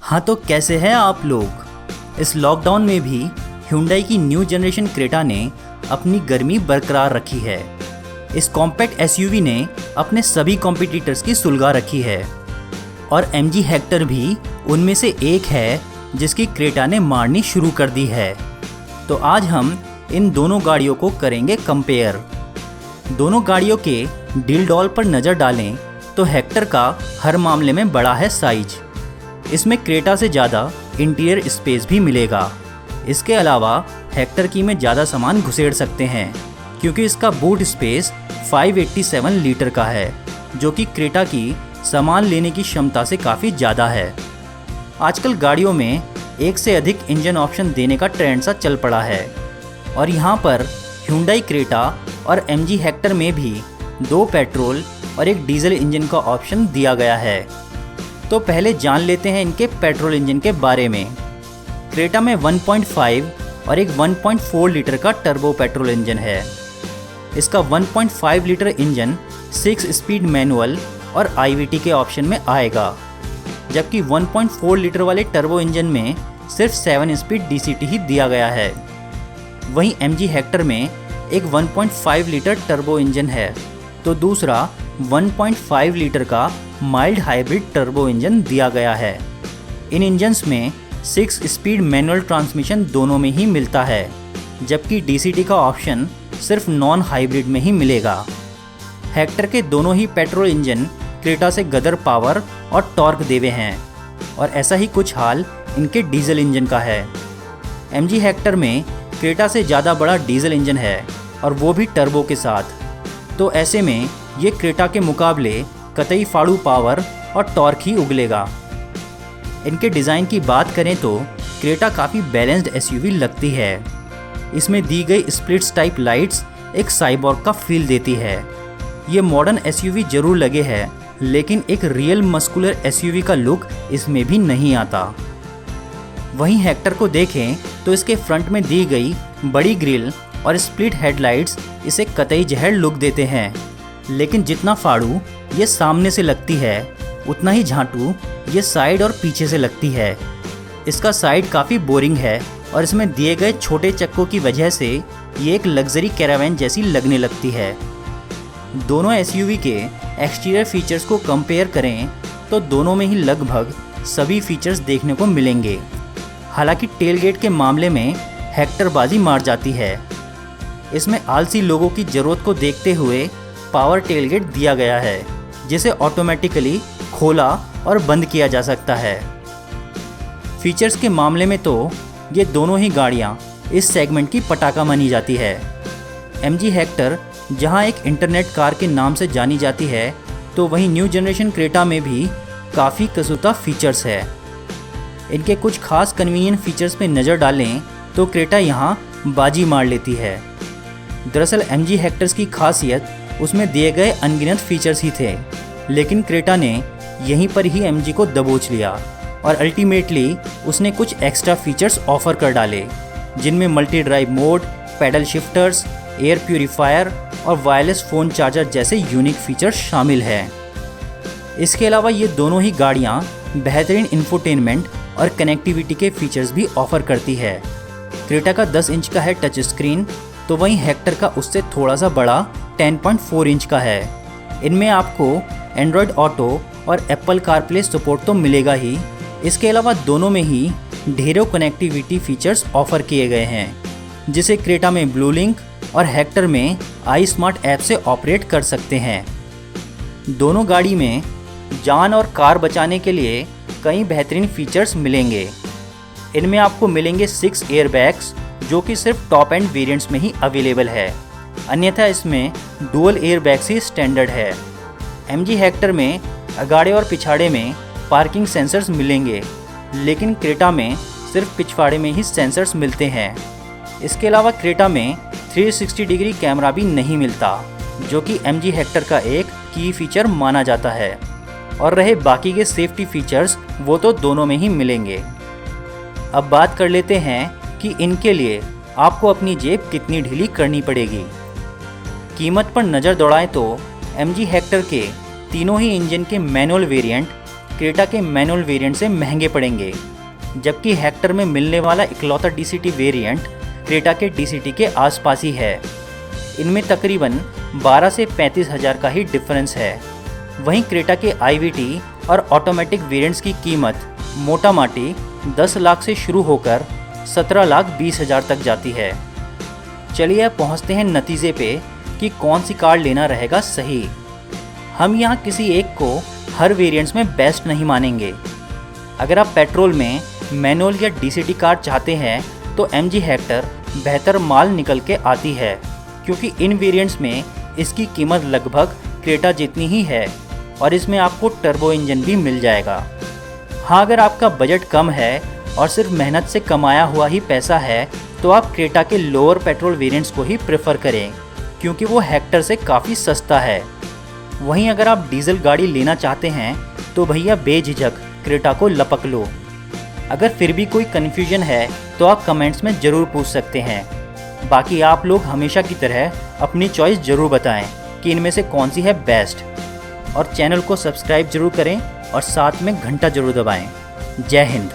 हाँ तो कैसे हैं आप लोग। इस लॉकडाउन में भी Hyundai की न्यू जनरेशन क्रेटा ने अपनी गर्मी बरकरार रखी है। इस कॉम्पैक्ट एसयूवी ने अपने सभी कॉम्पिटिटर्स की सुलगा रखी है और MG हेक्टर भी उनमें से एक है जिसकी क्रेटा ने मारनी शुरू कर दी है। तो आज हम इन दोनों गाड़ियों को करेंगे कंपेयर। दोनों गाड़ियों के डील डॉल पर नज़र डालें तो हेक्टर का हर मामले में बड़ा है साइज। इसमें क्रेटा से ज़्यादा इंटीरियर स्पेस भी मिलेगा। इसके अलावा हेक्टर की में ज़्यादा सामान घुसेड़ सकते हैं क्योंकि इसका बूट स्पेस 587 लीटर का है, जो कि क्रेटा की सामान लेने की क्षमता से काफ़ी ज़्यादा है। आजकल गाड़ियों में एक से अधिक इंजन ऑप्शन देने का ट्रेंड सा चल पड़ा है और यहाँ पर Hyundai क्रेटा और MG हेक्टर में भी 2 पेट्रोल और एक डीजल इंजन का ऑप्शन दिया गया है। तो पहले जान लेते हैं इनके पेट्रोल इंजन के बारे में। क्रेटा में 1.5 और एक 1.4 लीटर का टर्बो पेट्रोल इंजन है। इसका 1.5 लीटर इंजन 6 स्पीड मैनुअल और IVT के ऑप्शन में आएगा, जबकि 1.4 लीटर वाले टर्बो इंजन में सिर्फ 7 स्पीड DCT ही दिया गया है। वहीं MG हेक्टर में एक 1.5 लीटर टर्बो इंजन है तो दूसरा 1.5 लीटर का माइल्ड हाइब्रिड टर्बो इंजन दिया गया है। इन इंजन्स में 6 स्पीड मैनुअल ट्रांसमिशन दोनों में ही मिलता है, जबकि DCT का ऑप्शन सिर्फ नॉन हाइब्रिड में ही मिलेगा। हेक्टर के दोनों ही पेट्रोल इंजन क्रेटा से गदर पावर और टॉर्क देवे हैं और ऐसा ही कुछ हाल इनके डीजल इंजन का है। MG हेक्टर में क्रेटा से ज़्यादा बड़ा डीजल इंजन है और वो भी टर्बो के साथ। तो ऐसे में ये क्रेटा के मुकाबले कतई फाड़ू पावर और टॉर्क ही उगलेगा। इनके डिज़ाइन की बात करें तो क्रेटा काफ़ी बैलेंस्ड एसयूवी लगती है। इसमें दी गई स्प्लिट्स टाइप लाइट्स एक साइबॉर्ग का फील देती है। ये मॉडर्न एसयूवी जरूर लगे है, लेकिन एक रियल मस्कुलर एसयूवी का लुक इसमें भी नहीं आता। वहीं हेक्टर को देखें तो इसके फ्रंट में दी गई बड़ी ग्रिल और स्प्लिट हेडलाइट्स इसे कतई जहर लुक देते हैं, लेकिन जितना फाड़ू ये सामने से लगती है उतना ही झांटू ये साइड और पीछे से लगती है। इसका साइड काफ़ी बोरिंग है और इसमें दिए गए छोटे चक्कों की वजह से ये एक लग्जरी कैरावैन जैसी लगने लगती है। दोनों एसयूवी के एक्सटीरियर फीचर्स को कंपेयर करें तो दोनों में ही लगभग सभी फीचर्स देखने को मिलेंगे। हालांकि टेलगेट के मामले में हेक्टर बाजी मार जाती है। इसमें आलसी लोगों की ज़रूरत को देखते हुए पावर टेलगेट दिया गया है, जिसे ऑटोमेटिकली खोला और बंद किया जा सकता है। फीचर्स के मामले में तो ये दोनों ही गाड़ियाँ इस सेगमेंट की पटाखा मानी जाती है। MG हेक्टर जहाँ एक इंटरनेट कार के नाम से जानी जाती है, तो वहीं न्यू जनरेशन क्रेटा में भी काफ़ी कसूता फीचर्स है। इनके कुछ खास कन्वीनियंट फीचर्स पे नज़र डालें तो क्रेटा यहाँ बाजी मार लेती है। दरअसल MG हेक्टर्स की खासियत उसमें दिए गए अनगिनत फीचर्स ही थे, लेकिन क्रेटा ने यहीं पर ही MG को दबोच लिया और अल्टीमेटली उसने कुछ एक्स्ट्रा फीचर्स ऑफर कर डाले, जिनमें multi drive mode, paddle shifters, air purifier और वायरलेस फ़ोन चार्जर जैसे यूनिक फीचर्स शामिल हैं। इसके अलावा ये दोनों ही गाड़ियाँ बेहतरीन इंफोटेनमेंट और कनेक्टिविटी के फीचर्स भी ऑफर करती है। क्रेटा का 10 इंच का है टच स्क्रीन, तो वहीं हेक्टर का उससे थोड़ा सा बड़ा 10.4 इंच का है। इनमें आपको एंड्रॉयड ऑटो और एप्पल कारप्ले सपोर्ट तो मिलेगा ही, इसके अलावा दोनों में ही ढेरों कनेक्टिविटी फीचर्स ऑफर किए गए हैं, जिसे क्रेटा में ब्लू लिंक और हेक्टर में आई स्मार्ट ऐप से ऑपरेट कर सकते हैं। दोनों गाड़ी में जान और कार बचाने के लिए कई बेहतरीन फीचर्स मिलेंगे। इनमें आपको मिलेंगे 6 एयरबैग्स, जो कि सिर्फ टॉप एंड वेरिएंट्स में ही अवेलेबल है, अन्यथा इसमें डुअल एयरबैग्स ही स्टैंडर्ड है। MG हेक्टर में अगाड़े और पिछाड़े में पार्किंग सेंसर्स मिलेंगे, लेकिन क्रेटा में सिर्फ पिछवाड़े में ही सेंसर्स मिलते हैं। इसके अलावा क्रेटा में 360 डिग्री कैमरा भी नहीं मिलता, जो कि MG हेक्टर का एक की फीचर माना जाता है। और रहे बाकी के सेफ्टी फीचर्स, वो तो दोनों में ही मिलेंगे। अब बात कर लेते हैं कि इनके लिए आपको अपनी जेब कितनी ढीली करनी पड़ेगी। कीमत पर नज़र दौड़ाएं तो MG हेक्टर के तीनों ही इंजन के मैनुअल वेरिएंट क्रेटा के मैनुअल वेरिएंट से महंगे पड़ेंगे, जबकि हेक्टर में मिलने वाला इकलौता DCT वेरिएंट क्रेटा के DCT के आसपास ही है। इनमें तकरीबन 12 से 35 हज़ार का ही डिफरेंस है। वहीं क्रेटा के IVT और ऑटोमेटिक वेरिएंट्स की कीमत मोटा माटी 10 लाख से शुरू होकर 17,20,000 तक जाती है। चलिए अब पहुंचते हैं नतीजे पे कि कौन सी कार लेना रहेगा सही। हम यहाँ किसी एक को हर वेरिएंट्स में बेस्ट नहीं मानेंगे। अगर आप पेट्रोल में मैनुअल या DCT कार चाहते हैं तो MG हेक्टर बेहतर माल निकल के आती है, क्योंकि इन वेरिएंट्स में इसकी कीमत लगभग क्रेटा जितनी ही है और इसमें आपको टर्बो इंजन भी मिल जाएगा। हाँ, अगर आपका बजट कम है और सिर्फ मेहनत से कमाया हुआ ही पैसा है तो आप क्रेटा के लोअर पेट्रोल वेरिएंट्स को ही प्रेफर करें, क्योंकि वो हेक्टर से काफ़ी सस्ता है। वहीं अगर आप डीजल गाड़ी लेना चाहते हैं तो भैया बेझिझक क्रेटा को लपक लो। अगर फिर भी कोई कन्फ्यूजन है तो आप कमेंट्स में ज़रूर पूछ सकते हैं। बाकी आप लोग हमेशा की तरह अपनी चॉइस ज़रूर बताएं कि इनमें से कौन सी है बेस्ट, और चैनल को सब्सक्राइब ज़रूर करें और साथ में घंटा ज़रूर दबाएं। जय हिंद।